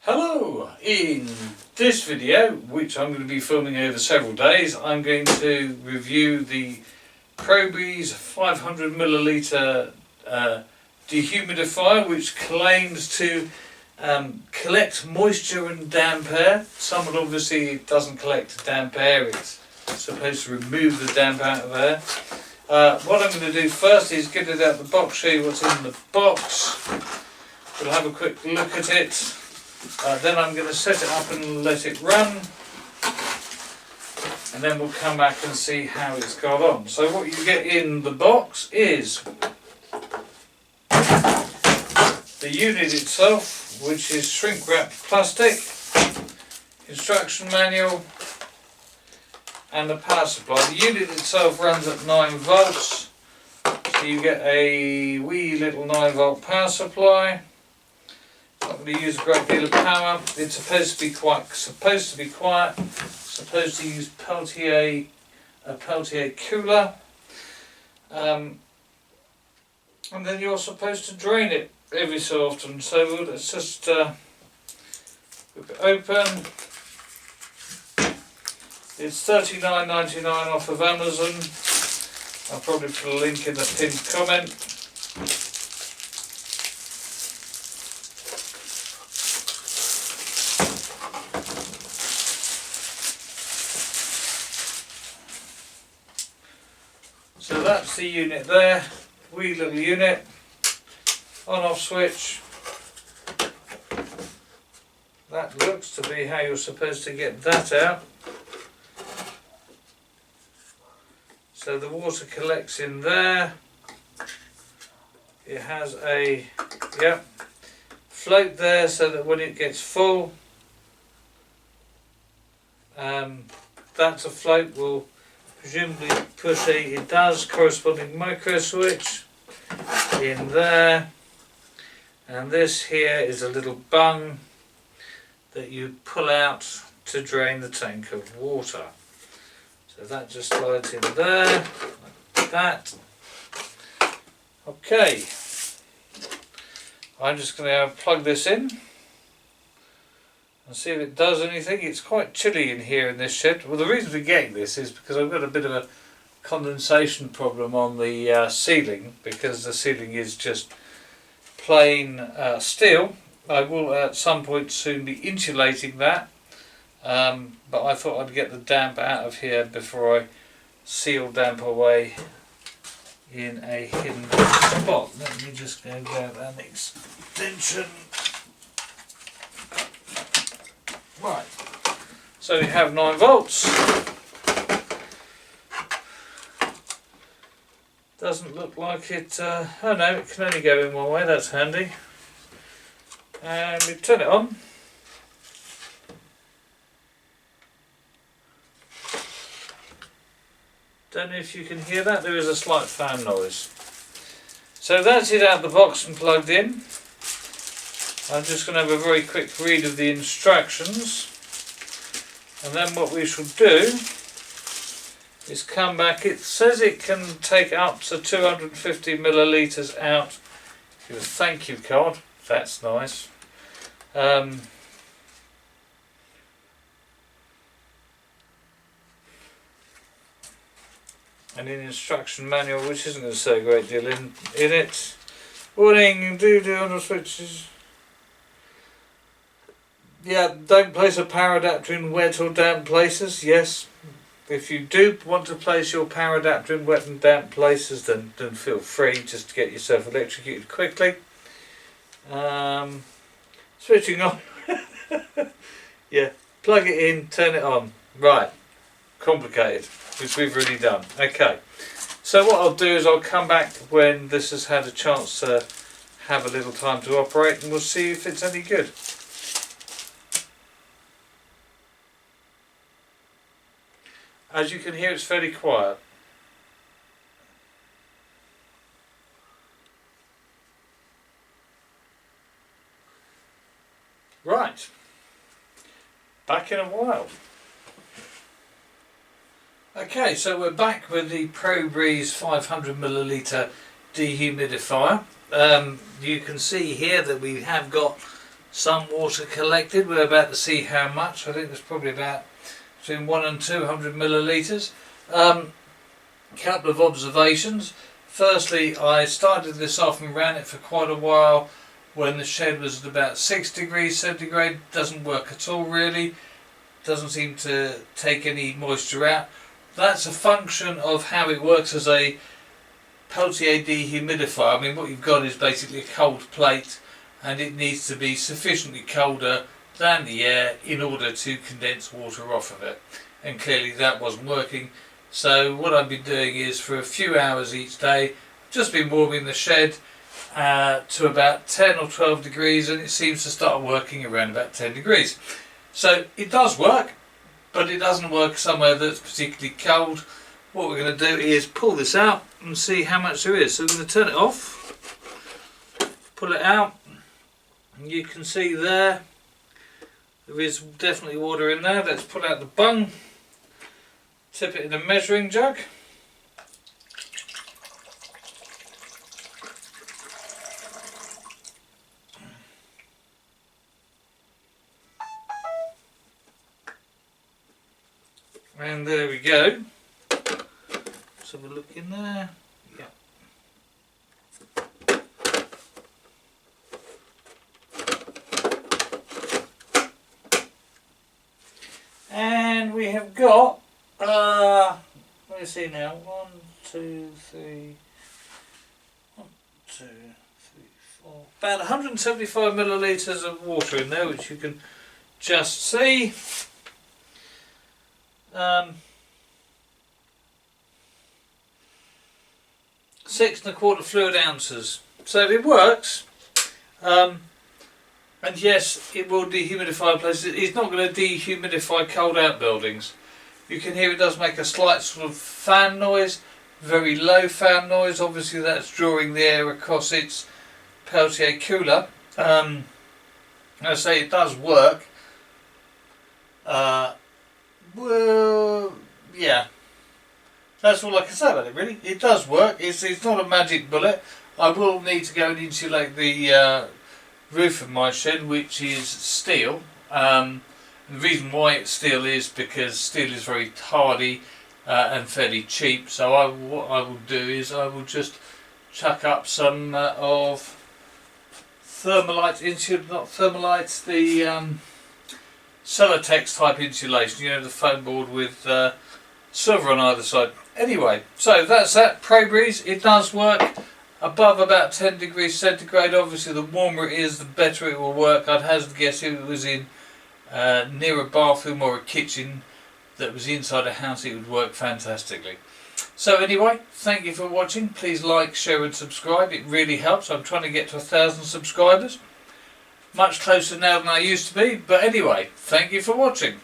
Hello! In this video, which I'm going to be filming over several days, I'm going to review the ProBreeze 500ml dehumidifier, which claims to collect moisture and damp air. Somewhat obviously it doesn't collect damp air, it's supposed to remove the damp out of air. What I'm going to do first is get it out of the box, show you what's in the box. We'll have a quick look at it. Then I'm going to set it up and let it run, and then we'll come back and see how it's got on. So what you get in the box is the unit itself, which is shrink wrapped plastic, instruction manual and the power supply. The unit itself runs at 9 volts, so you get a wee little 9 volt power supply. Not going to use a great deal of power. It's supposed to be quiet. Supposed to use a Peltier cooler, and then you're supposed to drain it every so often. So let's just whip it open. It's $39.99 off of Amazon. I'll probably put a link in the pinned comment. So that's the unit there, wee little unit, on off switch. That looks to be how you're supposed to get that out. So the water collects in there. It has a float there so that when it gets full, that's a float will presumably push it does corresponding micro switch in there, and this here is a little bung that you pull out to drain the tank of water. So that just slides in there like that. Okay, I'm just going to plug this in and see if it does anything. It's quite chilly in here in this shed. Well, the reason for getting this is because I've got a bit of a condensation problem on the ceiling, because the ceiling is just plain steel. I will at some point soon be insulating that, but I thought I'd get the damp out of here before I seal damp away in a hidden spot. Let me just go grab an extension. Right, so we have 9 volts. Doesn't look like it, oh no, it can only go in one way, that's handy. And we turn it on. Don't know if you can hear that, there is a slight fan noise. So that's it out of the box and plugged in. I'm just going to have a very quick read of the instructions, and then what we shall do is come back. It says it can take up to 250 millilitres out. Give a thank you card, that's nice. And in instruction manual, which isn't going to say a great deal in it. Warning, do on the switches. Yeah, don't place a power adapter in wet or damp places. Yes, if you do want to place your power adapter in wet and damp places, then feel free, just to get yourself electrocuted quickly. Switching on. Yeah, plug it in, turn it on. Right, complicated, which we've already done. Okay, so what I'll do is I'll come back when this has had a chance to have a little time to operate, and we'll see if it's any good. As you can hear, it's fairly quiet. Right, back in a while. Okay, so we're back with the ProBreeze 500ml dehumidifier. You can see here that we have got some water collected. We're about to see how much. I think there's probably about between 100 and 200 millilitres. Couple of observations. Firstly, I started this off and ran it for quite a while when the shed was at about 6 degrees centigrade. Doesn't work at all really. Doesn't seem to take any moisture out. That's a function of how it works as a Peltier dehumidifier. I mean, what you've got is basically a cold plate, and it needs to be sufficiently colder than the air in order to condense water off of it. And clearly that wasn't working. So what I've been doing is, for a few hours each day, I've just been warming the shed to about 10 or 12 degrees, and it seems to start working around about 10 degrees. So it does work, but it doesn't work somewhere that's particularly cold. What we're going to do is pull this out and see how much there is. So we're going to turn it off, pull it out, and you can see there is definitely water in there. Let's pull out the bung, tip it in a measuring jug. And there we go. Let's have a look in there. Yeah. And we have got, let me see now, 1, 2, 3, 1, 2, 3, 4, about 175 millilitres of water in there, which you can just see. 6 1/4 fluid ounces. So it works, and yes, it will dehumidify places. It's not going to dehumidify cold outbuildings. You can hear it does make a slight sort of fan noise, very low fan noise. Obviously that's drawing the air across its Peltier cooler. I say it does work. Well, yeah, that's all I can say about it really. It does work. It's not a magic bullet. I will need to go and insulate the roof of my shed, which is steel. The reason why it's steel is because steel is very hardy and fairly cheap. So what I will do is I will just chuck up some of Thermalite, not Thermalite, the Celotex type insulation, you know, the foam board with silver on either side. Anyway, so that's that. ProBreeze, it does work above about 10 degrees centigrade. Obviously the warmer it is, the better it will work. I'd hazard to guess if it was in near a bathroom or a kitchen that was inside a house, it would work fantastically. So anyway, thank you for watching. Please like, share and subscribe. It really helps. I'm trying to get to 1,000 subscribers. Much closer now than I used to be, but anyway, thank you for watching.